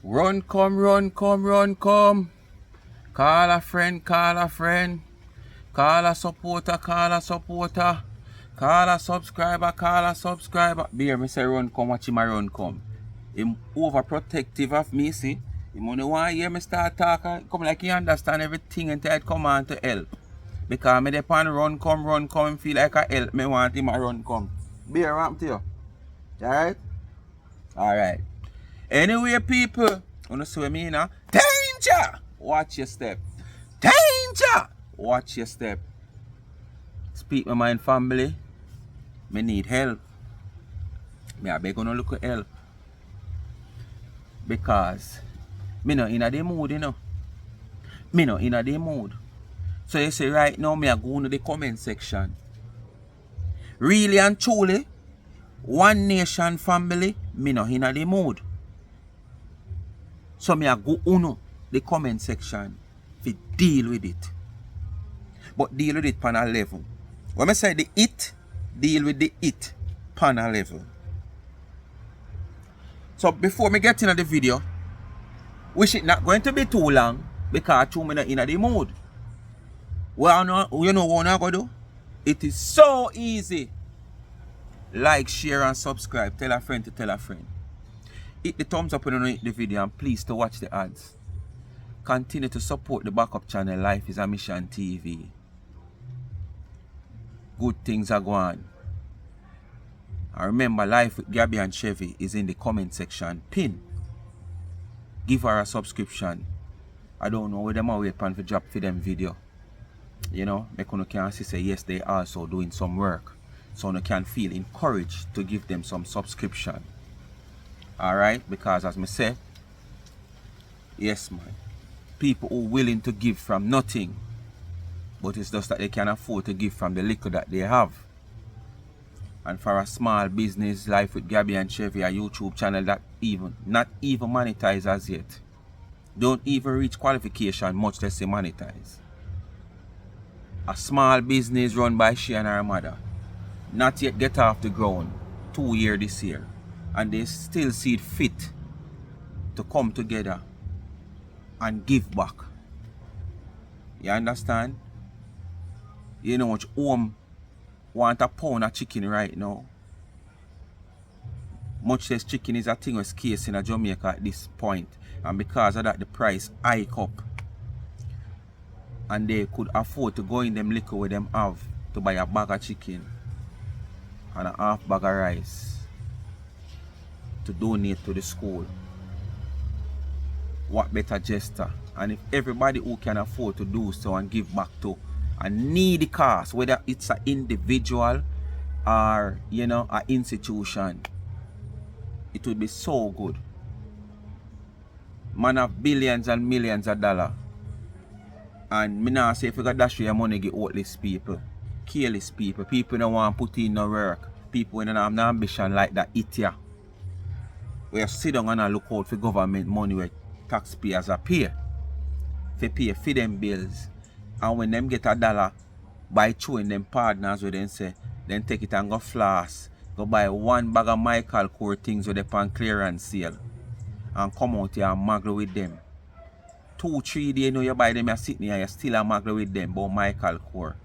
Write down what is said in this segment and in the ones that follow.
Run, come, run, come, run, come. Call a friend, call a friend. Call a supporter, call a supporter. Call a subscriber, call a subscriber. Beer, me say run, come, watch him a run, come. Him overprotective of me, see. Him only want to hear me start talking. Come like he understand everything until it come on to help. Because me depend run, come, feel like I help. Me want him a run, come. Beer, what to you? Alright? Alright. Anyway, people, wanna see what I mean, huh? Danger! Watch your step. Danger! Watch your step. Speak my mind, family. Me need help. Me I beg gonna look at help. Because me not in the mood, you know. Me not in the mood. So you see right now, me I go into the comment section. Really and truly, 1Nation family, me not in the mood. So me I go uno the comment section to deal with it. But deal with it on a level. When I say the it, deal with the it on a level. So before me get into the video, wish it not going to be too long because 2 minutes in the mood. Well, you know what I'm going to do? It is so easy. Like, share and subscribe. Tell a friend to tell a friend. Hit the thumbs up when you hit the video and please to watch the ads. Continue to support the backup channel Life is a Mission TV. Good things are going. And remember, Life with Gabby and Chevy is in the comment section. Pin. Give her a subscription. I don't know where them are waiting for drop for them video. You know, make you can see say yes, they also doing some work. So you can feel encouraged to give them some subscription. Alright, because as me say, yes man, people who willing to give from nothing, but it's just that they can afford to give from the liquor that they have. And for a small business, Life with Gabby and Chevy, a YouTube channel that not even monetize as yet, don't even reach qualification, much less say monetize. A small business run by she and her mother, not yet get off the ground, 2 years this year. And they still see it fit to come together and give back. You understand? You know what home want a pound of chicken right now. Much less chicken is a thing that's scarce in Jamaica at this point. And because of that the price hike up. And they could afford to go in them liquor where them have to buy a bag of chicken and a half bag of rice to donate to the school. What better gesture? And if everybody who can afford to do so and give back to a needy cause, whether it's an individual or you know an institution, it would be so good. Man have billions and millions of dollars, and me now say if you got dash your money get outless people, careless people, people don't want to put in no work, people who don't have no ambition like that it here. We sit down and look out for government money where taxpayers are pay. They pay for them bills. And when them get a dollar, by showing them partners where they say, then take it and go floss. Go buy 1 bag of Michael Core things with them on clearance sale. And come out here and maggle with them. 2-3 days you know you buy them, you're sitting here, you still a maggle with them about Michael Core.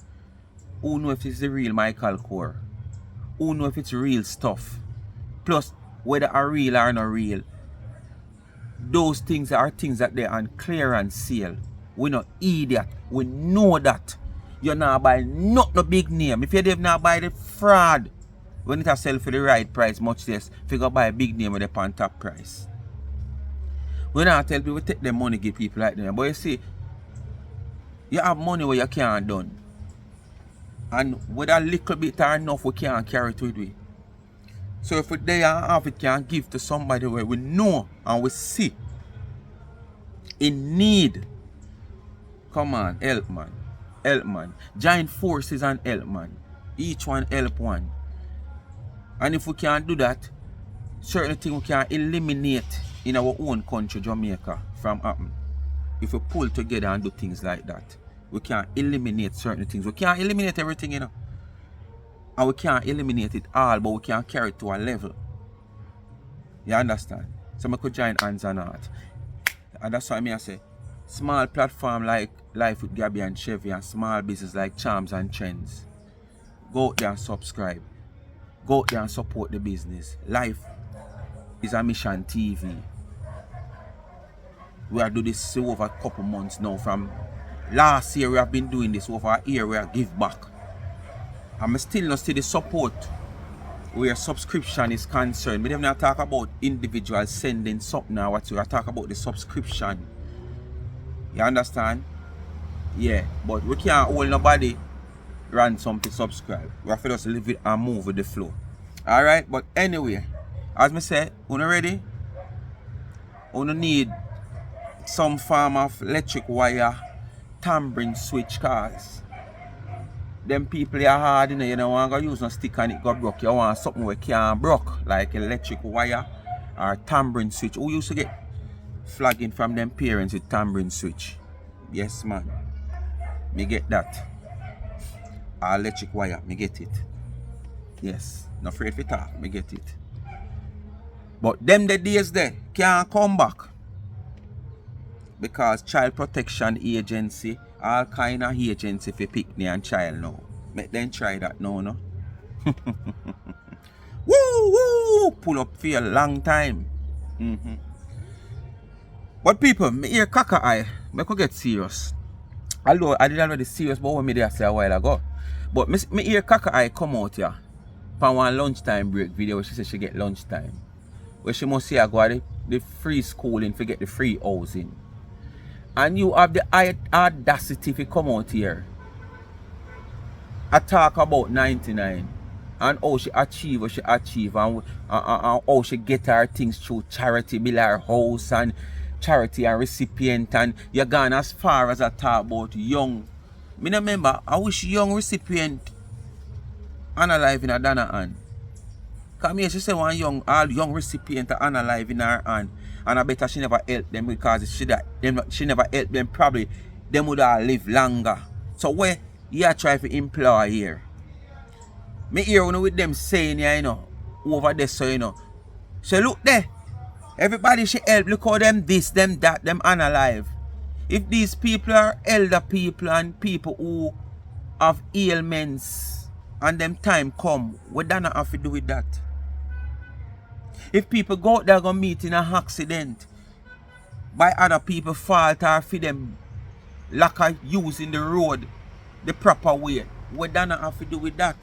Who know if it's the real Michael Core? Who know if it's real stuff? Plus, whether are real or not real, those things are things that they're on clearance sale. We're not idiot. We know that. You're not buying not no big name. If you did not buy the fraud, when it sell for the right price, much less, if you go buy a big name with the pan top price. We not tell people take them money, give people like them. But you see, you have money where you can't done. And with a little bit or enough, we can't carry it with we. So if we there and have it can give to somebody where we know and we see in need. Come on, help man. Help man. Join forces and help man. Each one help one. And if we can't do that, certain things we can eliminate in our own country, Jamaica, from happening. If we pull together and do things like that, we can eliminate certain things. We can't eliminate everything, you know. And we can't eliminate it all, but we can carry it to a level. You understand? So I could join hands and heart. And that's why I say, small platform like Life with Gabby and Chevy and small business like Charms and Trends. Go out there and subscribe. Go out there and support the business. Life is a mission TV. We have done this over a couple months now. From last year we have been doing this. Over a year we have give back. And I still not see the support where subscription is concerned. We don't not talk about individuals sending something or whatsoever. I talk about the subscription. You understand? Yeah, but we can't hold nobody ransom to subscribe. We have to just live it and move with the flow. Alright, but anyway, as I said, you ready? You need some form of electric wire, tampering switch, cause them people are hard, you don't want to use no stick and it got broke. You want something where it can't broke, like electric wire or tampering switch. Who used to get flagging from them parents with tampering switch? Yes, man. Me get that. Or electric wire, me get it. Yes. Not afraid to talk, me get it. But them the days there can't come back. Because Child Protection Agency, all kind of agency for pick me and child now. Make them try that now, no? Woo, woo! Pull up for a long time. But people, me hear caca eye, me could get serious. Although I did already serious about what me did say a while ago. But me hear caca eye come out here. For one lunchtime break video where she said she get lunchtime. Where she must say I go the free schooling to get the free housing. And you have the audacity to come out here. I talk about 99 and how she achieve what she achieve and how she get her things through charity, build her house and charity and recipient, and you're gone as far as I talk about young. Me remember, I wish young recipient unalive in a Dana hand. Come here, she say one young recipient unalive in her hand. And I bet she never helped them because she never helped them, probably them would have lived longer. So where you try to employ here? Me hear with them saying here, over there, so So look there. Everybody she help, look how them this, them that, them unalive. If these people are elder people and people who have ailments and them time come, what do not have to do with that? If people go out there go meet in an accident by other people fault or for them lack of using the road the proper way, what do not have to do with that?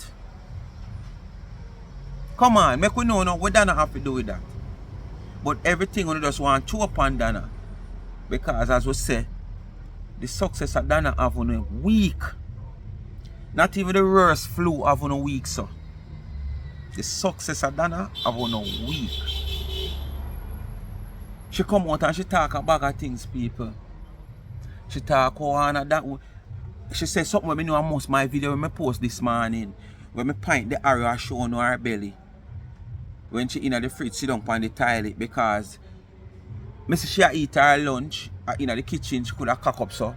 Come on, make we know now what do not have to do with that. But everything we just want to upon Dana. Because as we say, the success of Dana have on a week. Not even the worst flu have on a week, so. The success of Dana have on a week. She come out and she talk about things, people. She talk on that. She said something when me know most my video when I post this morning. When me point the arrow showing her belly. When she in the fridge, sit down on the toilet because me see she eat her lunch in the kitchen. She could have cock up so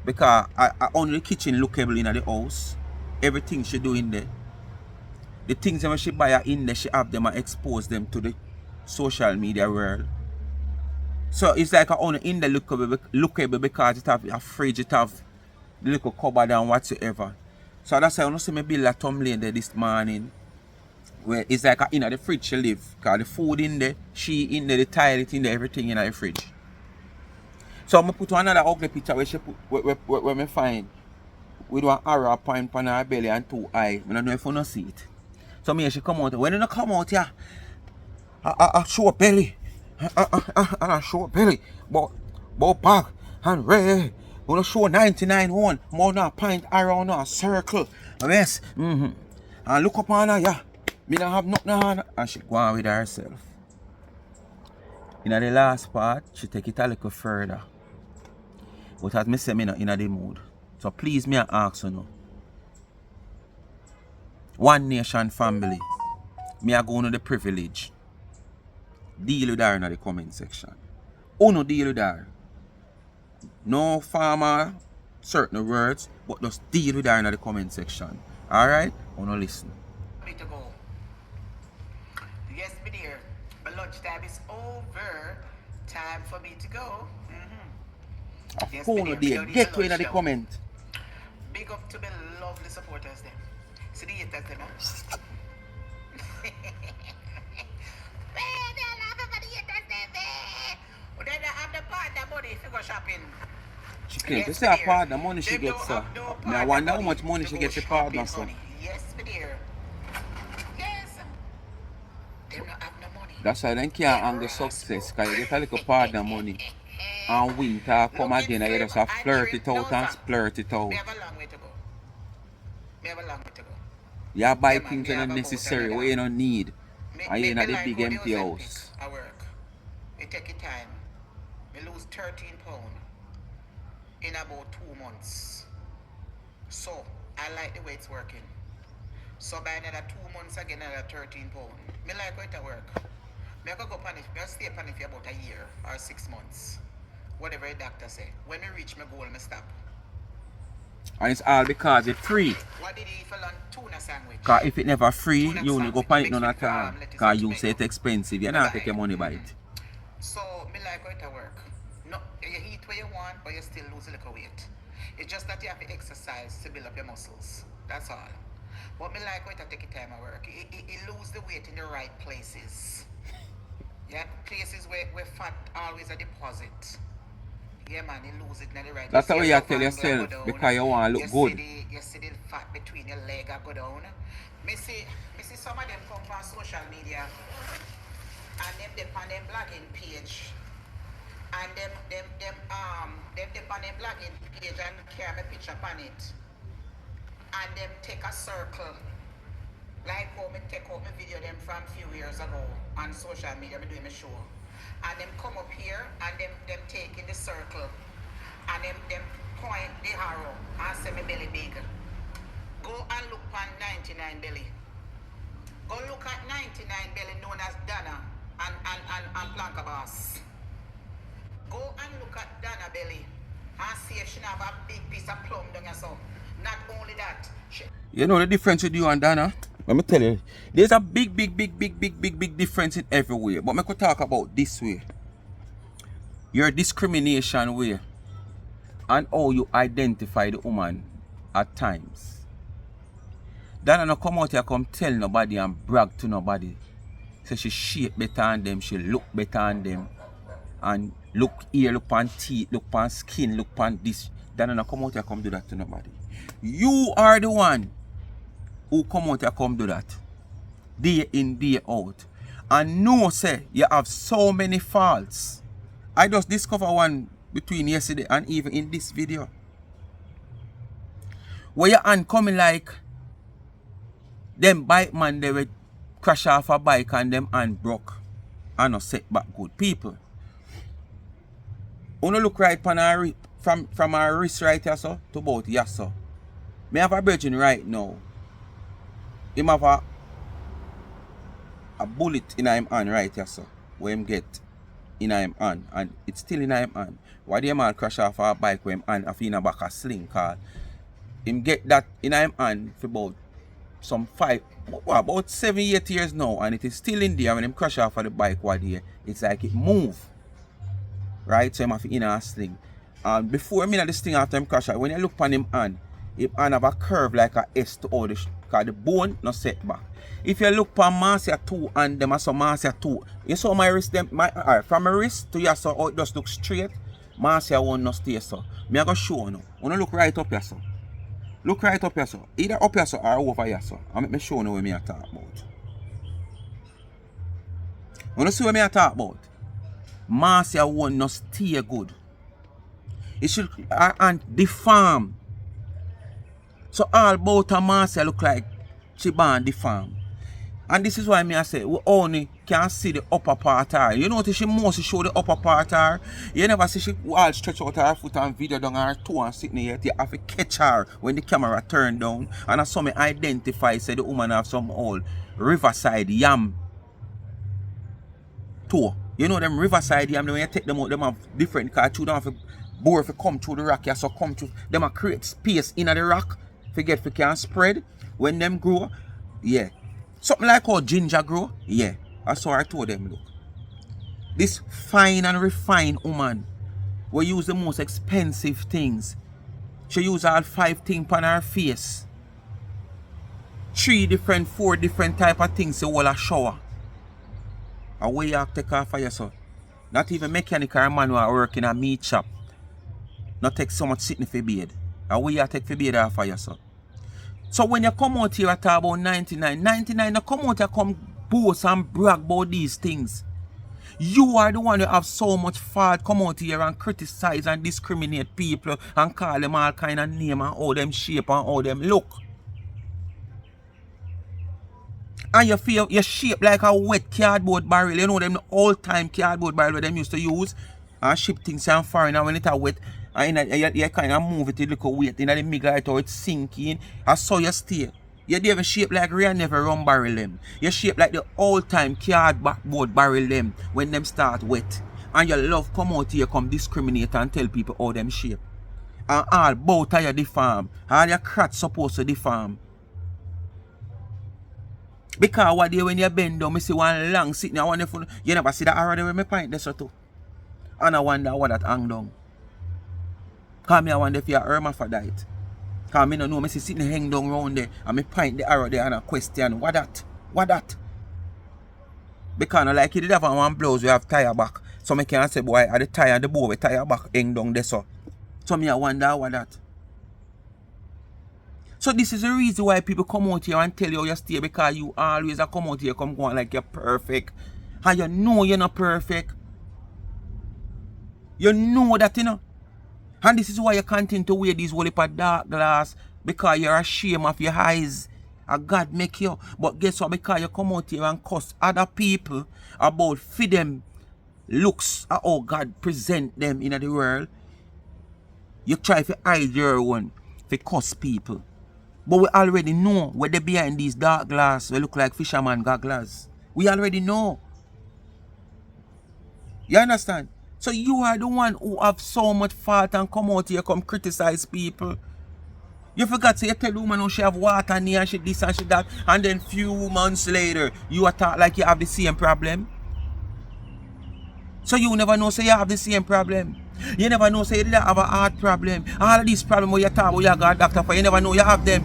because only the kitchen lookable in the house. Everything she do in there. The things that when she buy in there, she have them and expose them to the social media world. So it's like only in the lookable because it have a fridge, it have the little cupboard and whatsoever. So that's why I want to see me build a tumbler there this morning. Where it's like in the fridge she live. Because the food in there, she in there, the toilet in there, everything in the fridge. So I'm going to put another ugly picture where she put where me find with one arrow point on her belly and two eyes. I don't know if you don't see it. So me she come out. When you come out here, I show a belly. I show a belly. But back and red. We don't show 99 one. More than a point around a circle. Yes. And look up on her, yeah. Me don't have nothing on her. And she go on with herself. In the last part, she take it a little further. But as me say, me not in the mood. So please me ask you now. 1Nation family. Me are going to the privilege. Deal with her in the comment section. Uno deal with her. No farmer, certain words, but just deal with her in the comment section. Alright? Uno listen. To go. Yes, me dear. lunchtime is over. Time for me to go. A phone there. Get to in the comment. Big up to my lovely supporters them. See the haters them, huh? Then I have the partner money if you go shopping. She can't. You see her partner money she gets, sir. I wonder how much money she gets the partner, sir. Yes, my dear. Yes. They don't have no money. That's why they can't handle success, because you get a little partner money. And winter come again and you just have flirt it out and splurt it out. We have a long way to go. We have a long way to go. You buy things that are necessary, what you don't need. And you're in the big empty house. I work. It take your time. We lose 13 pounds in about 2 months. So, I like the way it's working. So, by another 2 months again, another 13 pounds. Me like how it work. Me I go on it, me stay on it for about a year or 6 months. Whatever the doctor say. When we reach my goal, me stop. And it's all because it's free. What did he eat for lunch? Tuna sandwich. Because if it never free, you only go find it none at all. Because you say it's expensive. You don't take your money by it. So, me like how it work. No, you eat what you want, but you still lose a little weight. It's just that you have to exercise to build up your muscles. That's all. But me like how it take your time at work. You lose the weight in the right places. Yeah, places where fat always a deposit. Yeah, man, you lose it in the right. That's how you tell yourself because you want to look good. You see the fat between your leg and go down. Me see some of them come from social media and them dip on them blogging page. And them dip on them blogging page and carry a picture on it. And them take a circle. Like how me take out my video them from few years ago on social media, me doing my show. And them come up here and them take in the circle and them point the arrow and say my belly big. Go and look on 99 belly. Go look at 99 belly known as Dana and Planka Boss. Go and look at Dana belly and see if she have a big piece of plum down her so. Not only that, you know the difference with you and Dana? Let me tell you, there's a big difference in every way. But I could talk about this way. Your discrimination way. And how you identify the woman at times. Dana no come out here come tell nobody and brag to nobody. Say she shape better than them, she look better than them. And look here, look on teeth, look on skin, look on this. Dana no come out here come do that to nobody. You are the one who come out and come do that. Day in, day out. And no say you have so many faults. I just discovered one between yesterday and even in this video. Where your hand coming like them bike man they will crash off a bike and them hand broke. And no set back good. People. Wanna look right from our wrist right here so to about here so. Me have a virgin right now. Him have a bullet in him hand right here, sir. Where him get in him hand. And it's still in him hand. Why the man crash off a bike where him hand in a back a sling car? Him get that in him hand for about about 7-8 years now. And it is still in there when him crash off of the bike what there. It's like it move. Right? So him have in a sling. And before him in this thing after him crash off, when you look on him hand have a curve like a S to all because the bone no set back. If you look for Marcia 2 and them are some Marcia 2, you saw my wrist them from my wrist to your so it just look straight. Marcia 1 no stay so. Me I go show you. Wanna look right up here so. Look right up here so. Either up here so or over here so. I make me show you what me I talk about. Wanna see what me I talk about? Marcia 1 no stay good. It should and the farm. So all about a Marcia look like she born the farm. And this is why me I say we only can see the upper part of her. You notice she mostly show the upper part of her. You never see she all stretch out her foot and video down her toe and sitting here. You have to catch her when the camera turn down. And that's how me identify say the woman have some old riverside yam toe. You know them riverside yam when you take them out, them have different cause you don't have to bore if you come through the rock, you so come through them create space in the rock. Forget if you can spread when them grow, yeah. Something like how ginger grow, yeah. That's how I told them look. This fine and refined woman will use the most expensive things. She use all 5 things on her face. 3 different, 4 different type of things to hold a shower. And where you have to take off for yourself. Not even mechanic or man who are working a meat shop. Not take so much sitting for bed. And where you take for bed off for yourself. So when you come out here and talk about 99, 99 you come out here come boast and brag about these things. You are the one who have so much fault come out here and criticize and discriminate people and call them all kind of name and how them shape and how them look. And you feel you're shaped like a wet cardboard barrel. You know them old time cardboard barrel where them used to use and ship things and foreign, and when it's wet and you kind of move it a little weight in the middle right or it's sinking and so you stay. You're even shaped like real never run barrel them. You're shaped like the old time cardboard barrel them when them start wet. And your love come out here come discriminate and tell people how them shape. And all bow tie you deform. All your crotch supposed to deform. Because what day when you bend down, I see one long sitting, I wonder if you never see that arrow there where my pint there so too. And I wonder what that hang down. Because I wonder if you're hermaphrodite. Because I don't know, I see sitting hang down around there and I point the arrow there and I question, what that? What that? Because I like you did have one blouse we have tire back. So I can say, boy, at the tire and the bow we tire back hang down there so. So I wonder what that. So this is the reason why people come out here and tell you you stay, because you always come out here come going like you're perfect. And you know you're not perfect. You know that, you know. And this is why you continue to wear these whole heap of dark glass, because you're ashamed of your eyes. And God make you. But guess what? Because you come out here and cuss other people about for them looks at how God present them in the world. You try to hide your own for cuss people. But we already know where they behind these dark glass they look like fisherman goggles. We already know. You understand? So you are the one who have so much fault and come out here come criticize people. You forgot to tell woman how she have water near and she this and she that, and then few months later you attack like you have the same problem. So you never know say you have the same problem. You never know say you didn't have a heart problem. All of these problems where you talk about you got a doctor for, you never know you have them.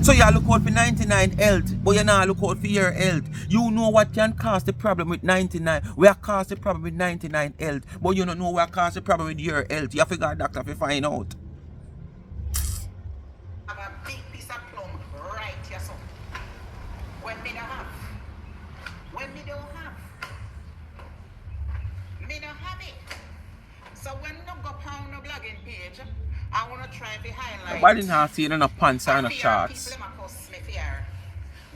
So you look out for 99 health, but you not look out for your health. You know what can cause the problem with 99. We are cause the problem with 99 health, but you don't know what cause the problem with your health. You have to go to a doctor to find out. Have a big piece of plum right here, so. When me don't have. When me don't have. Me don't have it. So when you go pound the blogging page, I want to try to highlight. Nobody not see it in a pants or in a shorts.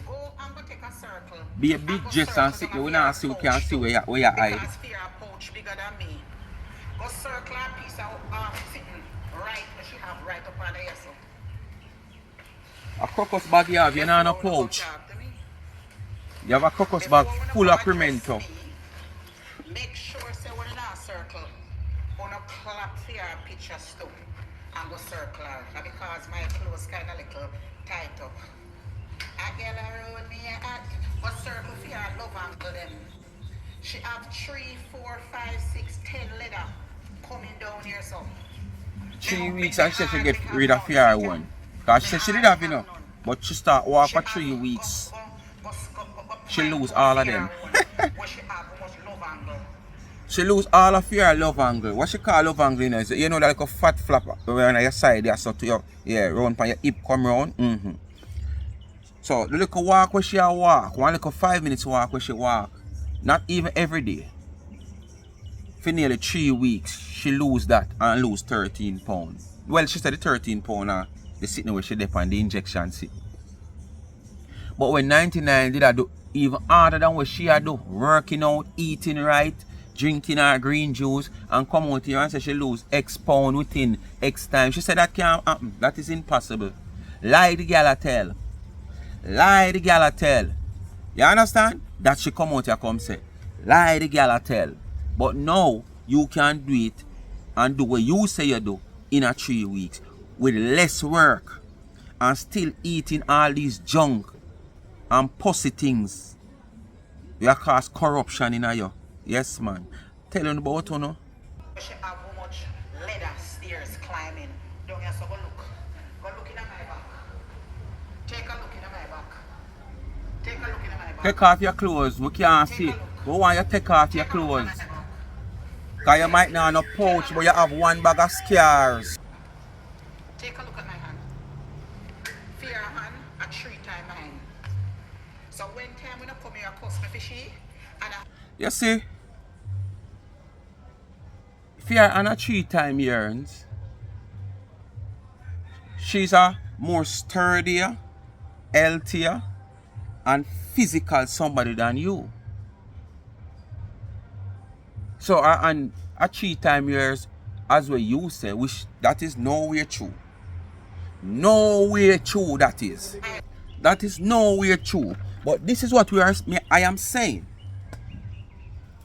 Go and go take a circle. Be a big dress and sit there. We not see, we can't see where you hide. Because fear a pouch bigger than me. Go circle a piece of sitting right where she have right up on the ear. A crocus bag you have, you know, no pouch. You have a crocus bag full of pimento. Make sure say when in a circle, on a clap for your picture stuff and go circle her. Because my clothes kind of little tight up. A girl around me at go circle for your love angle them. She have 3, 4, 5, 6, 10 leather coming down here so. 3 weeks and she should get rid of your one. Because she said she did have enough. But she start walk for 3 weeks. She lose all of them. She lose all of your love angle. What she call love angle is, you know, like a fat flap on your side there, so to your, yeah, round on your hip come round. So the little walk where she walk, one little 5 minutes walk where she walk, not even every day. For nearly 3 weeks, she lose that and lose 13 pounds. Well, she said the 13 pounds the sitting where she dip on the injection sit. But when 99 did I do even harder than what she had do, working out, eating right, drinking her green juice, and come out here and say she lose X pound within X time. She said that can't happen. That is impossible. Lie the gal a tell. Lie the gal a tell. You understand? That she come out here come say. Lie the gal a tell. But now you can do it and do what you say you do in a 3 weeks with less work and still eating all these junk and pussy things. You cause corruption in you. Yes, man. Tell you about you know. She have how much leather stairs climbing. Down here, so go look. Go look in my back. Take a look in my back. Take a look in my back. Take off your clothes. We can't see. We want you to take off your clothes. Because you might not have no pouch, but you have one bag of scars. Take a look at my hand. Fear hand, a 3-time hand. So when time when I come here, I cuss me fishy, and I... You see? Fear and a 3-time yearns. She's a more sturdier, healthier, and physical somebody than you. So and a 3-time years, as what you say, which that is nowhere true. Nowhere true that is. That is nowhere true. But this is what I am saying.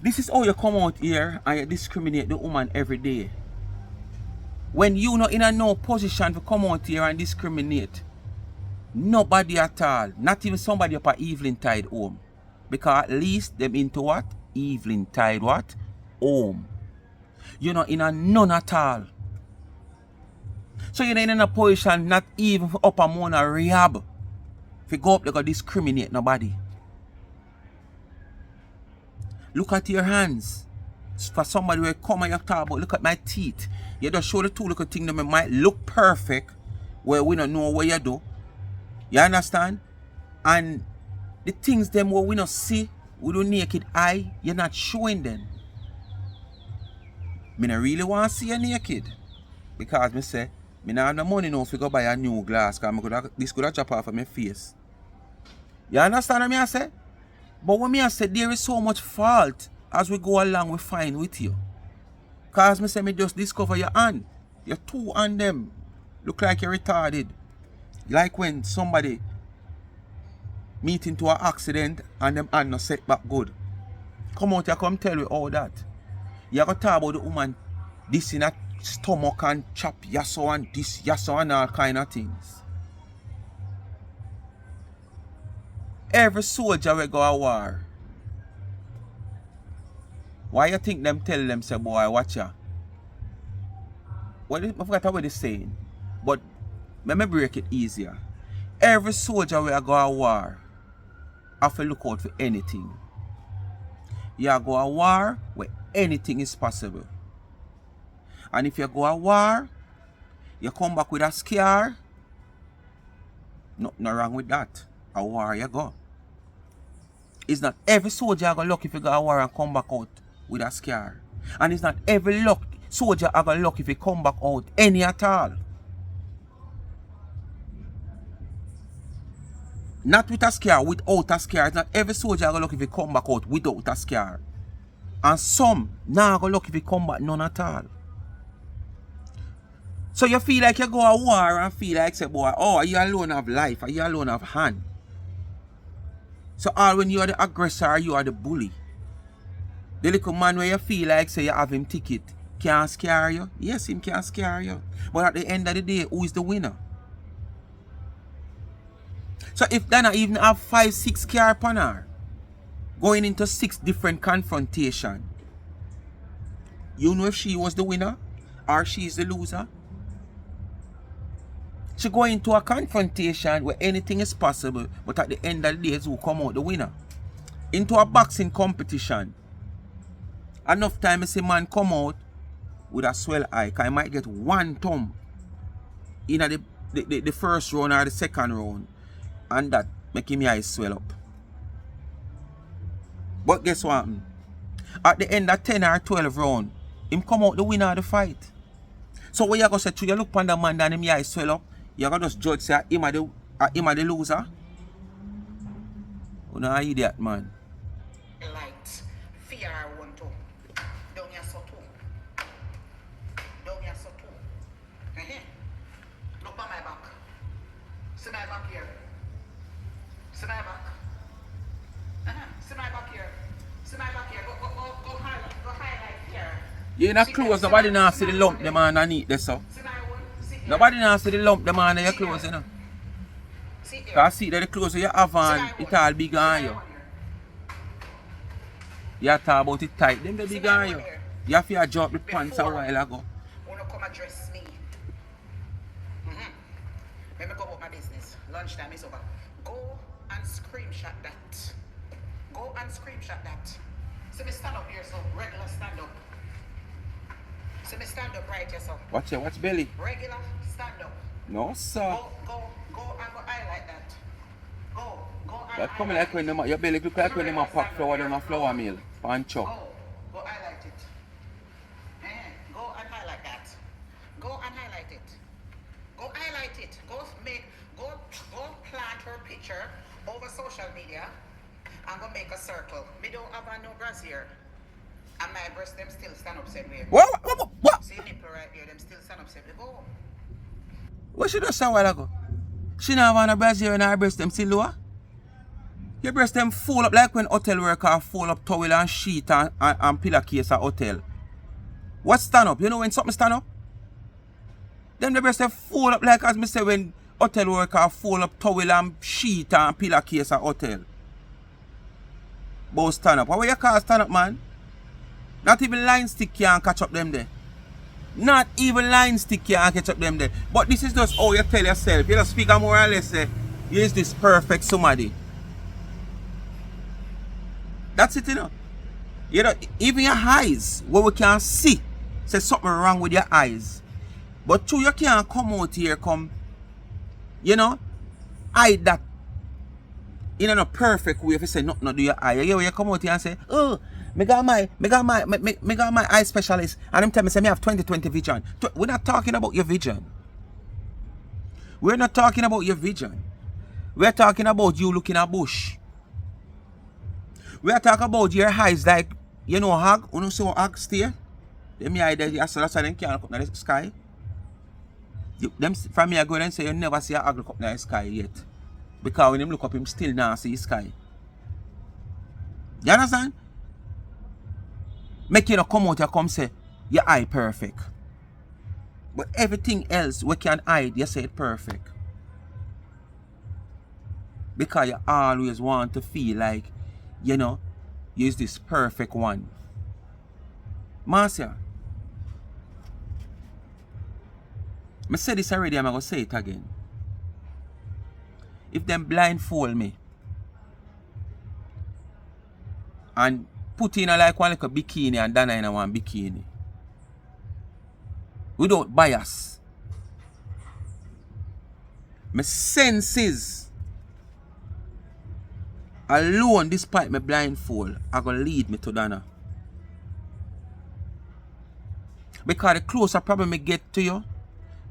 This is how you come out here and you discriminate the woman every day. When you not in a no position to come out here and discriminate nobody at all, not even somebody up at Evelyn Tide home. Because at least them into what? Evelyn Tide what? Home. You're not in a none at all. So you're not in a position not even for up and down a rehab. If you go up, they go discriminate nobody. Look at your hands. For somebody who come and you talk about, look at my teeth. You just show the two little things that might look perfect, where we don't know what you do. You understand? And the things them where we don't see with the naked eye, you're not showing them. I don't really want to see you naked. Because I say, I don't have the money now if you go buy a new glass, because this could have drop off of my face. You understand what I say? But when I say there is so much fault as we go along we find with you. Because I say me just discover your hand. Your two hand them look like you're retarded. Like when somebody meet into an accident and them hand not set back good. Come out here, come tell you all that. You gotta talk about the woman this in a stomach and chop yasso and this yasso and all kind of things. Every soldier will go to war. Why you think them tell them say boy watch ya? Well, I forgot what they're saying. But let me break it easier. Every soldier will go to war have to look out for anything. You go to war where anything is possible. And if you go to war, you come back with a scar, nothing wrong with that. A war you go. It's not every soldier going to luck if you go to war and come back out with a scar. And it's not every soldier going to luck if you come back out any at all. Not with a scar, without a scar. It's not every soldier going to luck if you come back out without a scar. And some now going to luck if you come back none at all. So you feel like you go to war and feel like say boy, oh, are you alone have life? Are you alone have hand? So all when you are the aggressor, you are the bully. The little man where you feel like say you have him ticket can't scare you. Yes, him can't scare you. But at the end of the day, who is the winner? So if they not even have 5-6 car upon her, going into 6 different confrontation, you know if she was the winner or she is the loser? She go into a confrontation where anything is possible, but at the end of the day, who come out the winner. Into a boxing competition, enough time I see man come out with a swell eye, because I might get one thumb in the first round or the second round, and that make him eyes swell up. But guess what happened? At the end of 10 or 12 round, him come out the winner of the fight. So what you going to say, you look on the man and him eyes swell up, you going to just judge say him are the loser? You know, idiot man. Light. Fear I want to. Down here so too. Down here so too. Look on my back. See my back here. See my back. See my back here. See my back here. Go highlight here. You not close, nobody now see the lump them underneath there, so. See my one. See here. Nobody now see the lump them under your clothes, you know. See here. Because see that the clothes you have on, it all big on you. You talk about it tight. Them the big on you. You have to drop the pants a Before, while ago. wanna come address me. Let me go about my business. Lunchtime is over. Go and screenshot that. Go and screenshot that. See me stand up here, so regular stand up. See me stand up right here, so. Watch belly. Regular stand up. No, sir. Go and go highlight that. Go and That coming like when your belly look like when them a pack flour down a flour mill. Pancho. Go highlight it. Go and highlight that. Go and highlight it. Go highlight it. Go plant her picture over social media and go make a circle. Me don't have no grass here. And my breast them still stand up said way. What? See nipple right here, them still stand up said way. Go. What she just a while ago? She not have a brazier and her breast them still lower? Your breast them fold up like when hotel worker fold up towel and sheet and pillowcase at hotel. What stand up? You know when something stand up? Them the breast them fold up like as me say when hotel worker fold up towel and sheet and pillowcase at hotel. Both stand up. What you call stand up, man? Not even line stick can catch up them there. Not even line stick can catch up them there. But this is just how you tell yourself. You just speak more or less say, you is this perfect somebody. That's it, you know. You know, even your eyes, what we can see, say something wrong with your eyes. But too, you can't come out here, you know, hide that in a perfect way. If you say nothing to do your eye, you come out here and say, oh, me got my eye specialist, and them tell me say me have 20/20 vision. We're not talking about your vision. We're not talking about your vision. We're talking about you looking at bush. We're talking about your eyes like, you know, hog. You know, so hog stay. Them eye there, that's why them can't look at the sky. Them from me I go and say you never see a hog look up in the sky yet. Because when him look up, him still not see the sky. You understand? Make you not come out here come say your eye perfect. But everything else we can hide, you say it perfect. Because you always want to feel like, you know, you're this perfect one. Marcia, I said this already, I'm going to say it again. If them blindfold me and put in a like one like a bikini and Dana in a one bikini without bias, my senses alone, despite my blindfold, are going to lead me to Dana. Because the closer problem I get to you,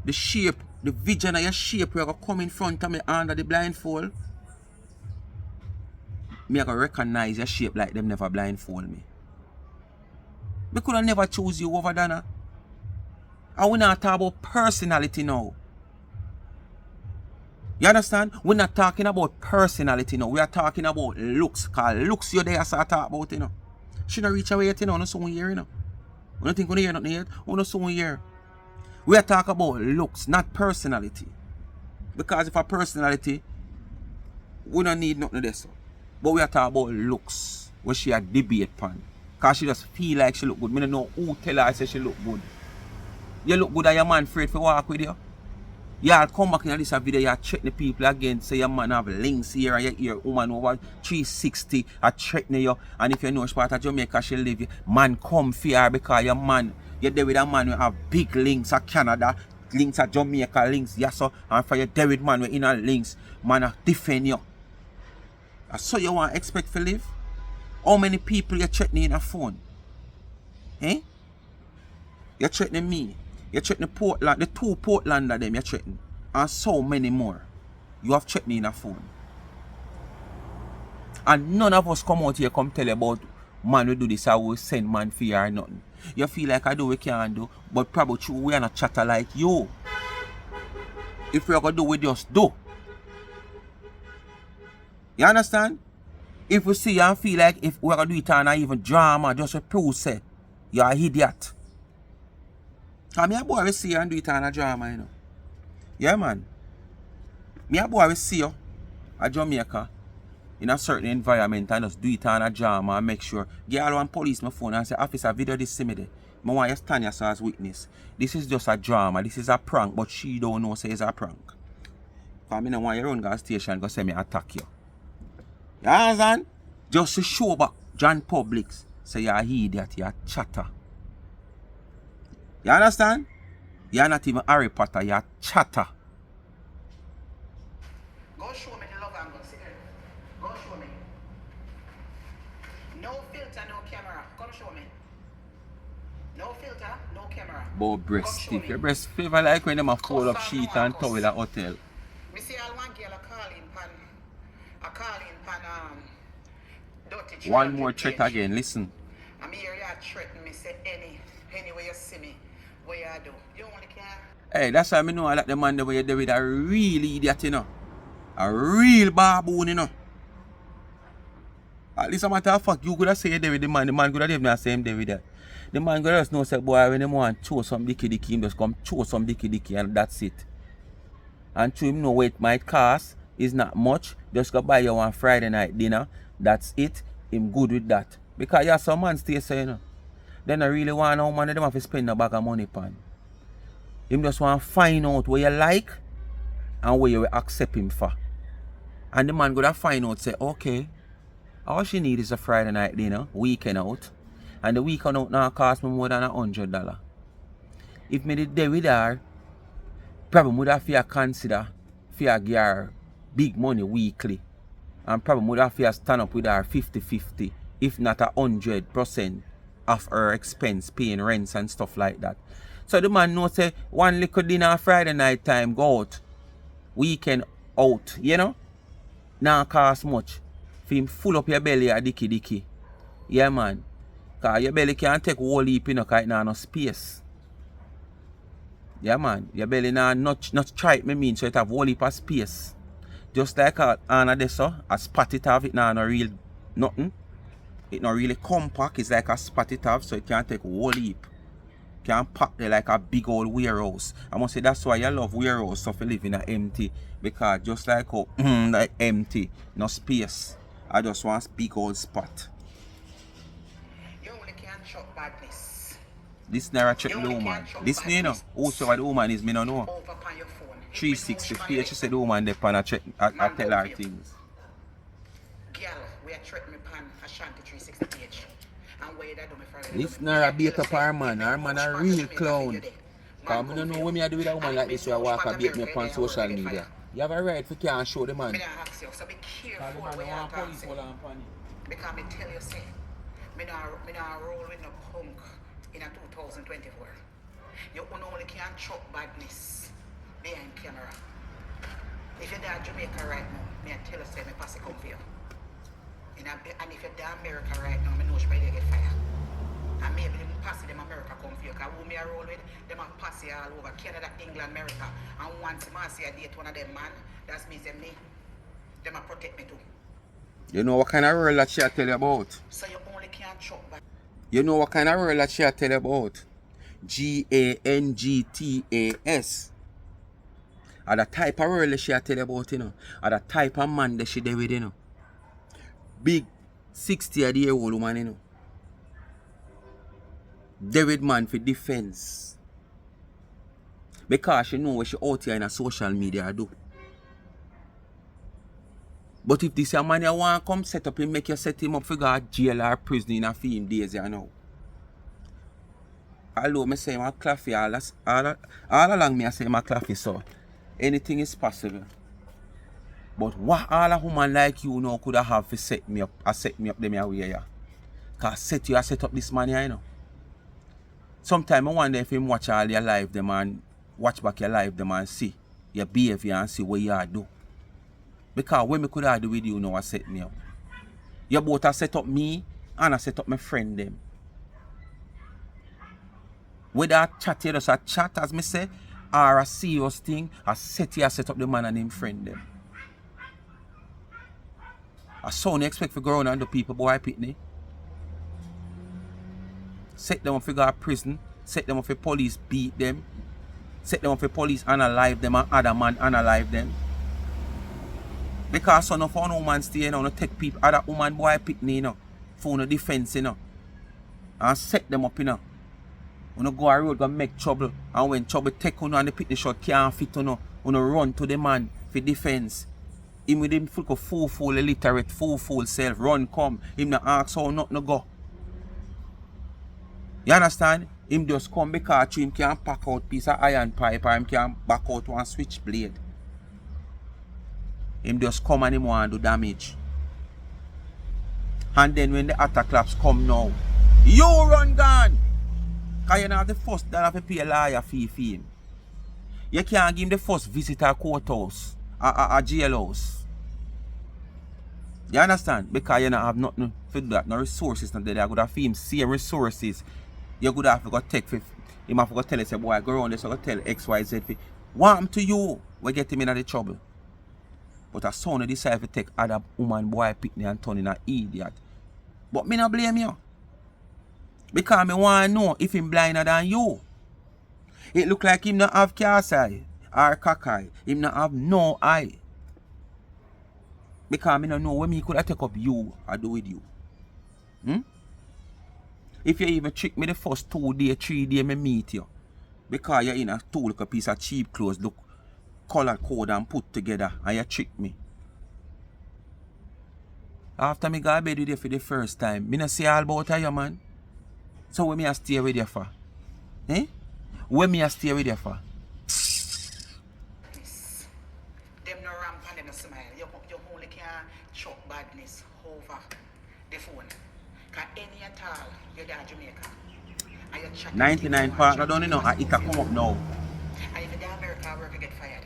the shape, the vision of your shape where I come in front of me under the blindfold, me I go recognize your shape like them never blindfold me. Me could have never choose you over Dana. And we're not talking about personality now. You understand? We're not talking about personality now. We are talking about looks. Because looks you're there to talk about, you know. She don't reach away yet, you know. No someone here, you know. We don't think we hear nothing yet. We don't someone here. We are talking about looks, not personality. Because if a personality, we don't need nothing of this. But we are talking about looks. What she a debate pan. Because she just feel like she look good. I don't know who tell her say she look good. You look good and your man afraid to walk with you. Y'all come back in this video, you check the people again, say your man have links here and you hear woman over 360 are threatening you. And if you know which part of Jamaica she live, man come fear because your man, you're there with a man who have big links at Canada, links at Jamaica, links, yes sir. And for your there with man with inner links, man defend you. So you want to expect to live? How many people you threatening in a phone? Eh? You're threatening me. You're threatening Portland, the two Portland of them you're threatening. And so many more. You have threatened in a phone. And none of us come out here come tell you about man we do this, I will send man for you or nothing. You feel like I do what we can do, but probably true we are not chatter like you. If we are going to do, we just do. You understand? If we see and feel like if we are going to do it and even drama, just a prove say, you're an idiot. Because me a boy will see you and do it on a drama, you know. Yeah, man. Me a boy will see you at Jamaica in a certain environment and just do it on a drama and make sure. Girl one police my phone and say, officer, video this to me there. I want you to stand here so as witness. This is just a drama, this is a prank, but she don't know say it's a prank. Because I don't want you run gas station and go say me attack you. You understand? Just to show back John Publix say you're an idiot, you're a chatter. You understand? You're not even Harry Potter, you're a chatter. Go show me the love angle, see there. Go show me. No filter, no camera. Come show me. No filter, no camera. But breast stiff. Your breast fever like when them a fold up sheet and towel at hotel. Me see all one girl a calling pan dirty. One more threat again, listen. I'm here you threaten me, say any way you see me, what you do. You only can. Hey, that's why I know that the man that you're there with a real idiot, you know. A real baboon, you know. At least a matter of fact, you could have said there with the man could have not same day with that. The man could just know say, boy, when they want to choose some dicky, him just come choose some dicky and that's it. And to him know what it might cost is not much. Just go buy you one Friday night dinner. That's it. Him good with that. Because you have some man stay so, you know. Then I really want no man of them have to spend a bag of money upon. Him just want to find out what you like and what you will accept him for. And the man go to find out, say, okay, all she need is a Friday night dinner, weekend out. And the weekend out now cost me more than $100. If me did there with her, probably would have to consider for give her big money weekly. And probably would have to stand up with her 50-50, if not 100% of her expense, paying rents and stuff like that. So the man knows say one little dinner Friday night time, go out, weekend out, you know? Now cost much. For him full up your belly a dicky. Yeah man. Cause your belly can't take whole heap, you know, cause it now no space. Yeah man. Your belly now not try it, me mean, so it have whole heap of space. Just like Anna de so, a spot it have, it now no real nothing. It not really compact, it's like a spot it have, so it can't take whole heap. Can pack there like a big old warehouse. I must say that's why I love warehouse, so if you live in a empty. Because just like like empty, no space. I just want a big old spot. You only can't chop badness. This never check the woman. This you know. Also what the woman is, me no know. Over on your phone. 360 page, she said the woman there pan a check I tell her things. Girl, we are threatening me pan Ashanti 360 page. And where that do me for This not a beat up her man a real clown. Cause I don't know when I do with a woman like this, who walk a beat me up on social media. You have a right for can't show the man. Me not ask you, so be careful where you talk. Because me tell you, say, me not roll with no punk in a 2024. You only can't chop badness behind camera. If you're there in Jamaica right now, me I tell you, say, me pass it come for you. And if you're there in America right now, me know she might get fired. And maybe them pass them America come for you. Because who me I roll with, them a pass all over Canada, England, America. And once I see a date one of them man, that means them a protect me too. You know what kind of world that she tell you about? So you only can't chop back. You know what kind of world that she tell you about? GANGTAS. Are the type of world that she tell you about, you know. Are the type of man that she there with, you know. Big 60-year-old woman, you know. David man for defense. Because she know what she out here in a social media do. But if this a man you want to come set up and make you set him up for go jail or prison in a few days, you know. Although I say my coffee all along me I say my coffee, so anything is possible. But what all a woman like you know could have to set me up them your way, yeah. Cause set up this man here, you know. Sometimes I wonder if him watch all your life them and watch back your life them and see your behavior and see what you do. Because when me could have do with you now I set me up. You both have set up me and I set up my friend them. Whether I chat you just a chat as me say or a serious thing, I set up the man and him friend them. I saw you expect for growing on the people boy pitney. Set them up for go to prison, set them up for police beat them, set them up for police unalive them and other man unalive them. Because son of one woman stay, you know, no take people, other woman boy picnic, you know, for no defense, you know. And set them up, you know. You know, go a road, go make trouble. And when trouble take on and the picnic shot can't fit, you know run to the man for defense. Him with him full illiterate, full self, run come. Him not ask how nothing no go. You understand? Him just come because him can pack out piece of iron pipe or him can back out one switchblade. Him just come and him want to do damage. And then when the attack claps come now, you run gone! Because you don't have the first dollar to pay a lawyer fee for him. You can't give him the first visit a courthouse, a jailhouse. You understand? Because you don't have nothing for that, no resources not there. You could have him same resources. You could have to go take for him have to go tell us, boy, go around this, so go tell XYZ. What happened to you? We get him in the trouble. But a son decide to take other woman boy picnic and turn in an idiot. But me not blame you. Because me want to know if him blinder than you. It look like him not have Cuss eye or cock eye. Him not have no eye. Because me not know when me could have take up you or do with you. If you even trick me the first 2 days, 3 days me meet you. Because you're in a too like a piece of cheap clothes, look color code and put together, and you trick me. After me go to bed with you for the first time, me not say all about you, man. So when me a stay with you for? Eh? When me a stay with you for? Them no ramp and them no smile. You only can chuck badness over the phone. Because any at all, you're there Jamaica. And you chat 99 partner don't you know, it can come up now. And if you're there America, work you get fired.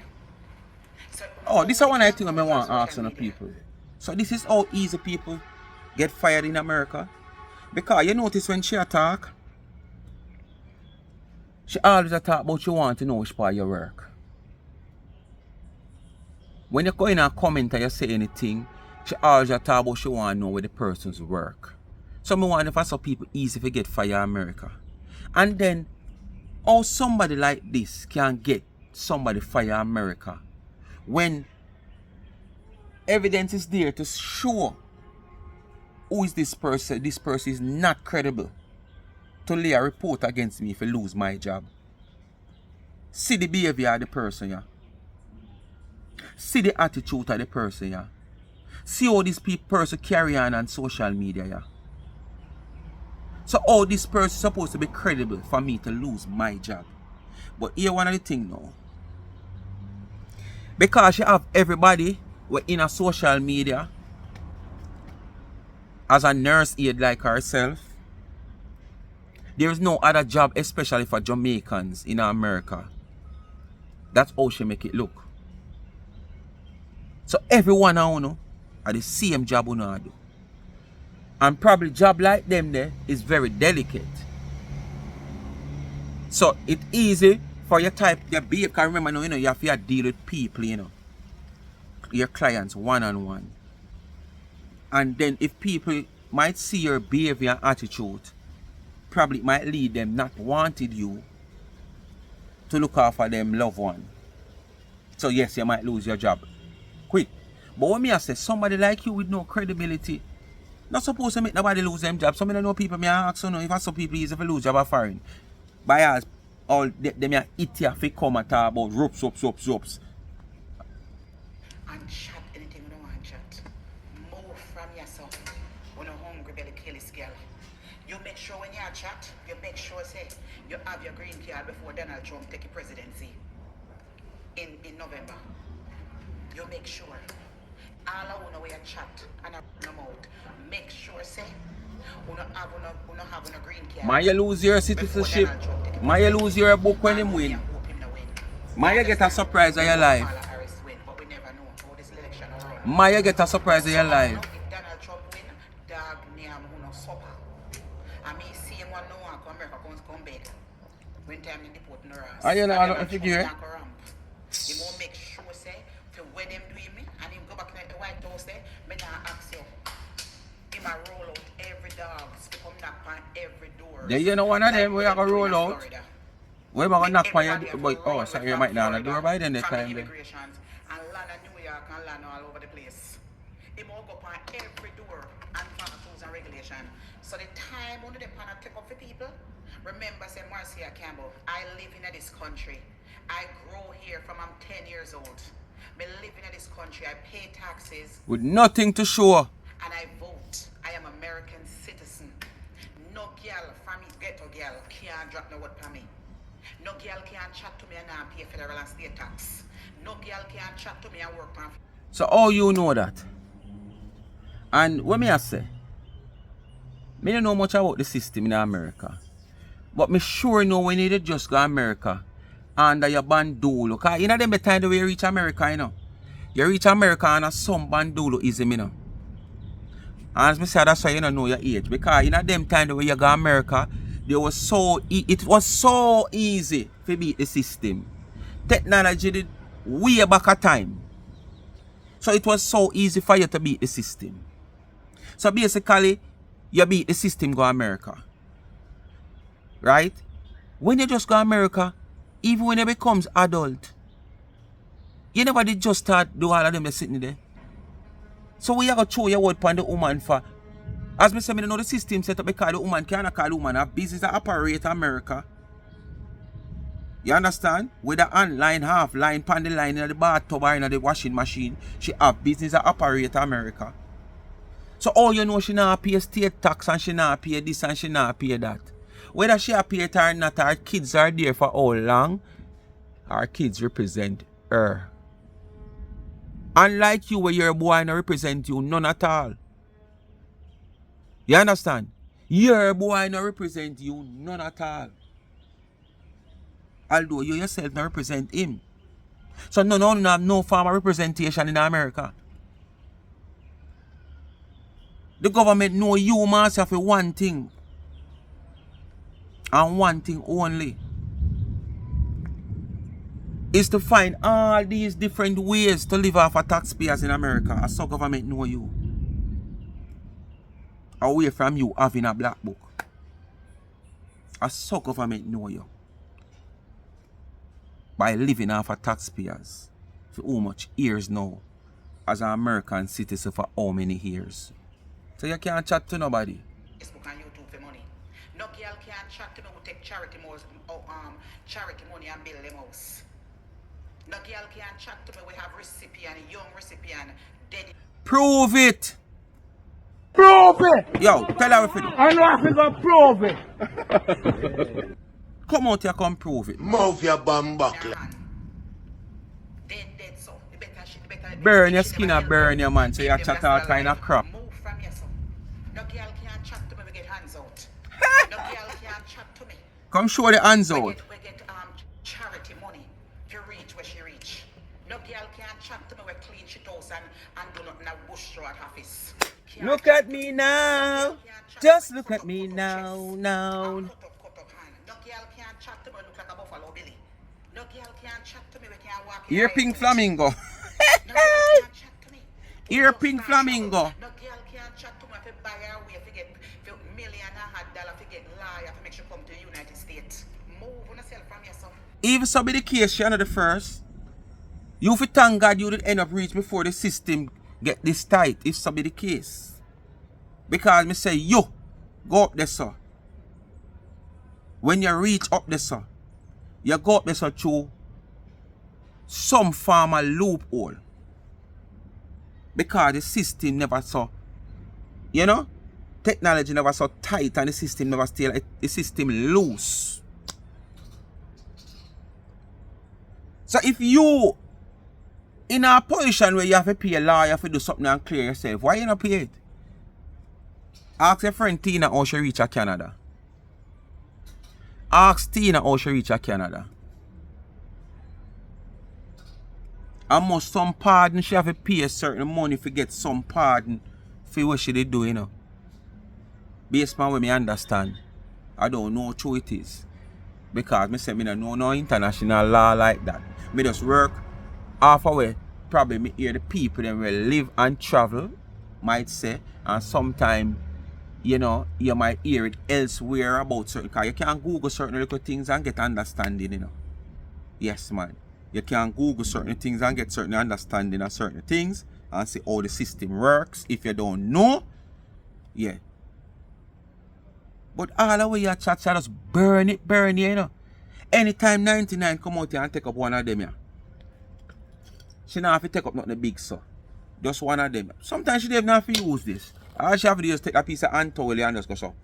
So, oh, this is one I think I want to ask on the people. So this is how easy people get fired in America. Because you notice when she attack, she always talk about you want to know which part you work. When you go in and comment and you say anything, she always talk about she want to know where the person's work. So me wonder if some people easy to get fired in America. And then, how somebody like this can get somebody fired in America when evidence is there to show who is this person is not credible to lay a report against me if I lose my job. See the behavior of the person, yeah. See the attitude of the person, yeah. See how this person carry on social media, yeah. So how this person is supposed to be credible for me to lose my job. But here one of the things now. Because you have everybody in a social media as a nurse aide like herself, there is no other job, especially for Jamaicans in America. That's how she make it look. So everyone I know are the same job we do. And probably job like them there is very delicate. So it's easy for your type, your behave. Because remember now, you have to deal with people, your clients one-on-one. And then if people might see your behavior and attitude, probably it might lead them not wanting you to look after them loved one. So yes, you might lose your job quick. But when I say somebody like you with no credibility, not supposed to make nobody lose them job. Some of them know people may ask, if I saw people easy to lose job or foreign. By all them eat here if come and talk about ropes. And chat anything you don't want to chat. Move from yourself. When you're hungry, belly kill this girl. You make sure when you chat, you make sure say you have your green card before Donald Trump take the presidency in November. You make sure. All I want to wear chat and I run them out. Make sure say you don't have a green card. Might you lose your citizenship? Might you lose your book when him win? Might you get a surprise of your life? Might you get a surprise of your life? If Donald Trump win, dog name who no supper. I mean, see him one no one come America come back. When time they deport no ras. I don't know figure. He won't make sure say for when them doing me and him go back to the White House there, me not ask you. Him a roll out every dog, to come knock on every door. Yeah, you know one of them we are gonna roll out. We're gonna knock on your door, but oh sorry, you might not on the door by then that time. Immigrations and land in New York and land all over the place. He will go on every door and follow rules and regulation. So the time when they pan take up for people, remember, say Marcia Campbell, I live in this country. I grow here from I'm 10 years old. Me live in this country. I pay taxes. With nothing to show. And I vote. I am American citizen. No girl from me ghetto girl can't drop no word for me. No girl can't chat to me and not pay federal and state tax. No girl can't chat to me and work on. So how you know that? And what me I say? Me don't know much about the system in America. But me sure know when you just go to America under your bandolo. Because you know them the time the way you reach America, you know. You reach America and some bandoloism, you know. And as me say, that's why you don't know your age. Because you know them time the way you go to America, it was so easy to beat the system. Technology did way back a time. So it was so easy for you to beat the system. So basically, you beat the system go to America. Right? When you just go to America, even when you becomes adult, you never did just start do all of them sitting there. So we have to throw your word upon the woman for. As me say, I know the system set up because the woman cannot call the woman a business that operate America. You understand? With the online half line, pan the line in the bathtub or in the washing machine, she have business that operate America. So all you know, she not pay state tax and she not pay this and she not pay that. Whether she pay it or not, her kids are there for how long, our kids represent her. Unlike you, where your boy not represent you, none at all. You understand? Your boy not represent you, none at all. Although you yourself not represent him. So none have no form of representation in America. The government know you myself for one thing. And one thing only. Is to find all these different ways to live off of taxpayers in America. As so government know you. Away from you having a black book. As so government know you. By living off of taxpayers. For how much years now? As an American citizen for how many years? So you can't chat to nobody. Facebook and YouTube for money. No girl can't chat to me who take charity money and build them house. No girl can't chat to me we have recipient, young recipient, dead. Prove it! Prove it! Yo, tell her if you do. I know if you go prove it. Come out here, come prove it. Mouth your bum buckler. Dead so. Burn your skin or burn your man, so you chat all kind of crap. Move from here, so. No girl can't chat to me, we get hands out. No girl can't chat to me. Come show the hands out. We get charity money to reach where she reach. No girl can't chat to me we clean shit house and do nothing at bush road office. Can't Look at me now. Just look at me now. Cut up hand. No girl can't chat to me look like a buffalo billy. No girl can't chat to me we can't walk in Ear the pink right flamingo. house. No girl can't chat to me. Ear pink flamingo. No girl can't chat to me if you buy her way if you get $1,000,000 if you get lawyer if you make sure come to the United States. Move on yourself from yourself. Even so be the case, she not the first. You fi thank God you did end up reach before the system get this tight, if so be the case. Because me say, you, go up there, sir. When you reach up there, sir, you go up there, sir, through some form of loophole. Because the system never so, you know, technology never so tight and the system never stay like the system loose. So if you in a position where you have to pay a lawyer to do something and clear yourself, why you not pay it? Ask your friend Tina how she reach Canada. Ask Tina how she reach Canada. And must some pardon she have to pay a certain money to get some pardon for what she did do, you know. Based on what me understand, I don't know who it is. Because me say me don't know no international law like that. Me just work half away. Probably me hear the people that will live and travel, might say, and sometime, you know, you might hear it elsewhere about certain, because you can Google certain little things and get understanding, you know. Yes, man. You can Google certain things and get certain understanding of certain things and see how the system works. If you don't know, yeah. But all the way you chat, just burn it, you know. Anytime 99 come out here and take up one of them, yeah. She not have to take up nothing big, so. Just one of them. Sometimes she don't have to use this. All she have to do is take a piece of hand towel and just go so.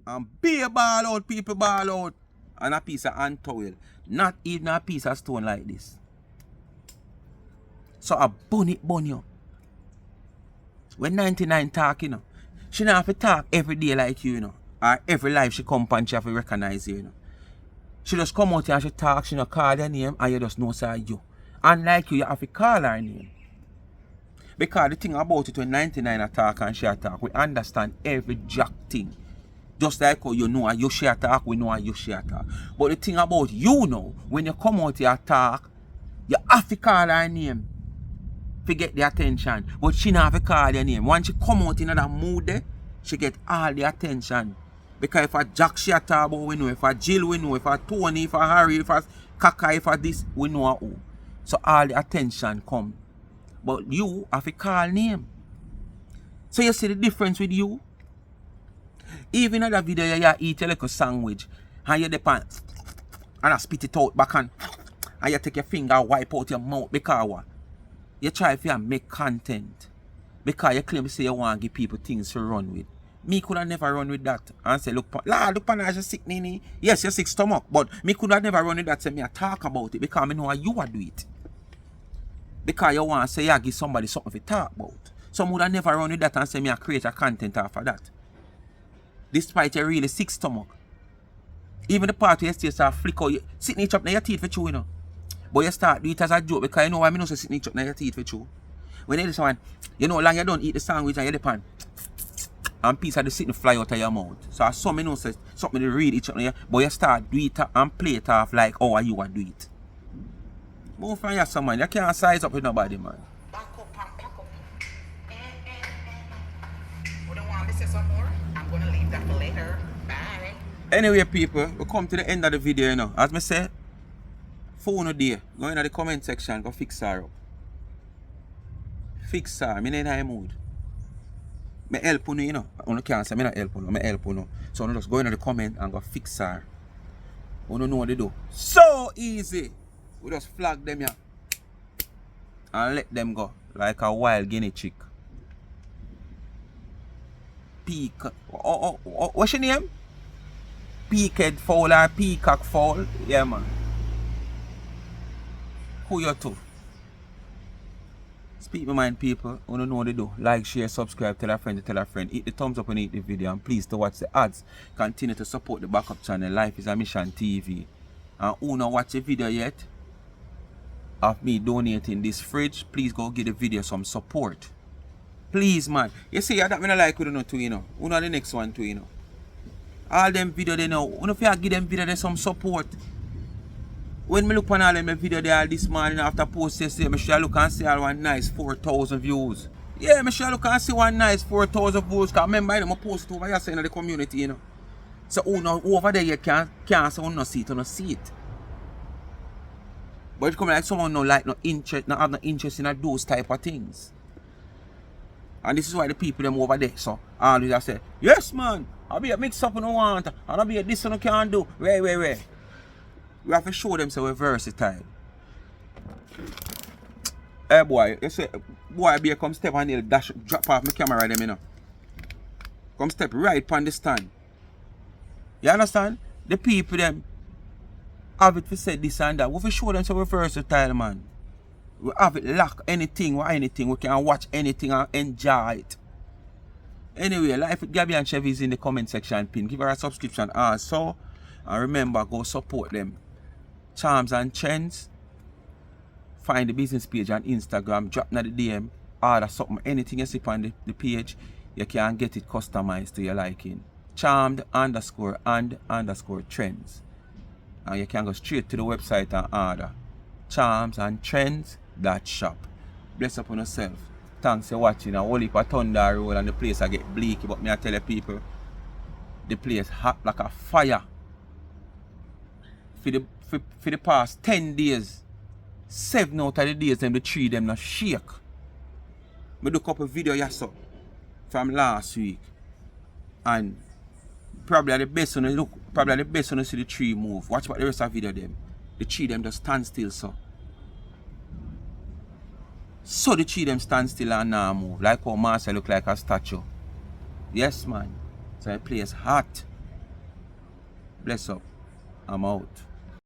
And be ball out, people ball out. And a piece of hand towel. Not even a piece of stone like this. So I bun you. When 99 talk, you know. She don't have to talk every day like you, you know. Or every life she come and she have to recognize you, you know. She just come out here and she talk, she not call your name and you just know say you. Unlike you have to call her name. Because the thing about it when 99 attack and she attack, we understand every jack thing. Just like how you know a Yoshi attack, we know a Yoshi attack. But the thing about you know, when you come out here attack, you have to call her name. To get the attention. But she not have to call your name. Once she come out in that mood there, she get all the attention. Because if a Jack she attack about, we know. If a Jill, we know. If a Tony, if a Harry, if a Kaka, if a this, we know who. So all the attention come. But you have to call name. So you see the difference with you? Even in that video you eat a little sandwich and you depend and I spit it out back and you take your finger and wipe out your mouth because what? You try if you make content. Because you claim to say you want to give people things to run with. Me could have never run with that and say, look, lad, look, you're sick, Nini. Yes, you're sick stomach, but me could have never run with that and say, me I talk about it because I know how you would do it. Because you want to say, you give somebody something to talk about. Some would have never run with that and say, me I create a content after that. Despite your really sick stomach. Even the part where you still start flick out, you sitting each up in your teeth for chew, you know. But you start do it as a joke because you know why I know so sitting each up in your teeth for chew. When you do someone, you know, like you don't eat the sandwich and you depend. And piece of the sitting fly out of your mouth. So some you know say something to read each other, but you start do it and play it off like how you would do it. Move from your son, man. You can't size up with nobody, man. Back up and pack up. You don't want me to say some more? I'm gonna leave that for later. Bye. Anyway, people, we come to the end of the video, you know. As I said, phone a day. Go in the comment section, go fix her up. Fix her. I'm in a mood. I help you know. I can't say I not help you. I help you. So I just go in the comment and go fix her. You don't know what they do. So easy. We just flag them here. And let them go. Like a wild guinea chick. Peak. What's your name? Peakhead fowl or peacock fowl? Yeah, man. Who you to? Speak my mind, people. You don't know what they do. Like, share, subscribe, tell a friend, hit the thumbs up and hit the video. And please to watch the ads. Continue to support the backup channel. Life is a Mission TV. And who not watch the video yet of me donating this fridge, please go give the video some support. Please, man. You see, I don't like you know too, you know. Who know the next one too, you know. All them video they know. Who know if you give them video some support. When me look on all them video there this morning after post yesterday, me sure look and see all one nice 4,000 views. Yeah, me sure look and see one nice 4,000 views. Cause remember I post it over here in the community, you know. So who know over there you can't say who no see it, who no see it. But it come like someone no like no interest, not have no interest in those type of things. And this is why the people them over there so always I say, yes man, I'll be a mix up on want, and I'll be a this one can't do. Where. We have to show them so we're versatile. Hey boy, you say boy be come step and he'll dash drop off my camera them, you know. Come step right on the stand. You understand? The people them have it to say this and that. We have to show them so we're versatile, man. We have it lock anything or anything. We can watch anything and enjoy it. Anyway, Life with Gabby and Chevy is in the comment section pin. Give her a subscription also. And remember, go support them. Charms and Trends. Find the business page on Instagram. Drop na the DM. Order something. Anything you see on the page, you can get it customized to your liking. Charmed _and_ trends. And you can go straight to the website and order. charmsandtrends.shop. Bless up on yourself. Thanks for watching. A whole heap of thunder roll and the place I get bleak. But me I tell you people, the place hot like a fire. for the past 10 days. 7 out of the days them the tree them not shake. I do a couple video yesterday from last week. And probably the best when you see the tree move. Watch what the rest of the video them. The tree them just stand still so. So the tree them stand still and now move. Like how Marcel look like a statue. Yes man. So the place hot. Bless up. I'm out.